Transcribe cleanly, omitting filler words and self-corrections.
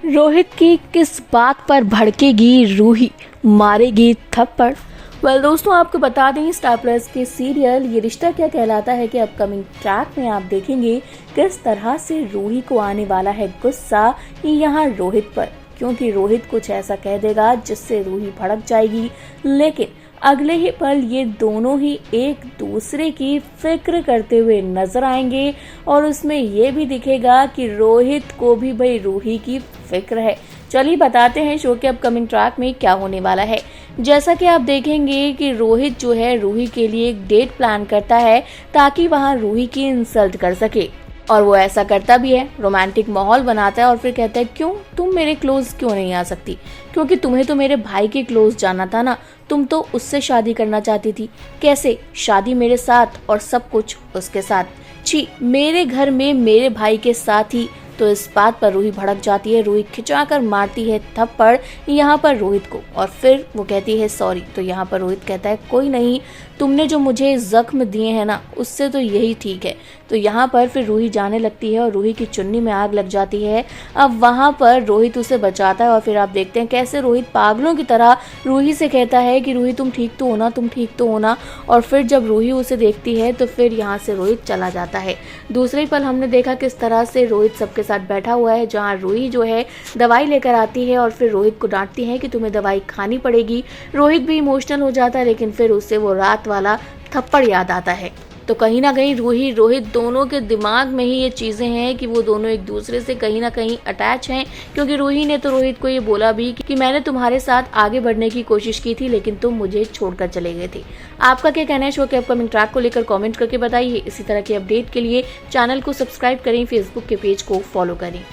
रोहित की किस बात पर भड़केगी रूही, मारेगी थप्पड़। दोस्तों, आपको बता दें स्टार प्लस के सीरियल ये रिश्ता क्या कहलाता है कि अपकमिंग ट्रैक में आप देखेंगे किस तरह से रूही को आने वाला है गुस्सा यहाँ रोहित पर, क्योंकि रोहित कुछ ऐसा कह देगा जिससे रूही भड़क जाएगी। लेकिन अगले ही पल ये दोनों ही एक दूसरे की फिक्र करते हुए नजर आएंगे और उसमें ये भी दिखेगा कि रोहित को भी भाई रूही की फिक्र है। चलिए बताते हैं शो के अपकमिंग ट्रैक में क्या होने वाला है। जैसा कि आप देखेंगे कि रोहित जो है रूही के लिए एक डेट प्लान करता है ताकि वहां रूही की इंसल्ट कर सके, और वो ऐसा करता भी है, रोमांटिक माहौल बनाता है और फिर कहता है क्यों तुम मेरे क्लोज क्यों नहीं आ सकती, क्योंकि तुम्हें तो मेरे भाई के क्लोज जाना था ना, तुम तो उससे शादी करना चाहती थी। कैसे शादी मेरे साथ और सब कुछ उसके साथ, छी मेरे घर में मेरे भाई के साथ ही। तो इस बात पर रूही भड़क जाती है, रूही खिंचाकर मारती है थप्पड़ यहाँ पर रोहित को और फिर वो कहती है सॉरी। तो यहाँ पर रोहित कहता है कोई नहीं, तुमने जो मुझे जख्म दिए हैं ना उससे तो यही ठीक है। तो यहाँ पर फिर रूही जाने लगती है और रूही की चुन्नी में आग लग जाती है। अब वहाँ पर रोहित उसे बचाता है और फिर आप देखते हैं कैसे रोहित पागलों की तरह रूही से कहता है कि रूही तुम ठीक तो हो ना, तुम ठीक तो हो ना। और फिर जब रूही उसे देखती है तो फिर यहाँ से रोहित चला जाता है। दूसरे पल हमने देखा किस तरह से रोहित सबके साथ बैठा हुआ है, जहाँ रूही जो है दवाई लेकर आती है और फिर रोहित को डांटती है कि तुम्हें दवाई खानी पड़ेगी। रोहित भी इमोशनल हो जाता है, लेकिन फिर उससे वो रात वाला थप्पड़ याद आता है। तो कहीं ना कहीं रूही रोहित दोनों के दिमाग में ही ये चीज़ें हैं कि वो दोनों एक दूसरे से कहीं ना कहीं अटैच हैं, क्योंकि रूही ने तो रोहित को ये बोला भी कि मैंने तुम्हारे साथ आगे बढ़ने की कोशिश की थी लेकिन तुम मुझे छोड़कर चले गए थे। आपका क्या कहना है शो के अपकमिंग ट्रैक को लेकर कमेंट करके बताइए। इसी तरह के अपडेट के लिए चैनल को सब्सक्राइब करें, फेसबुक के पेज को फॉलो करें।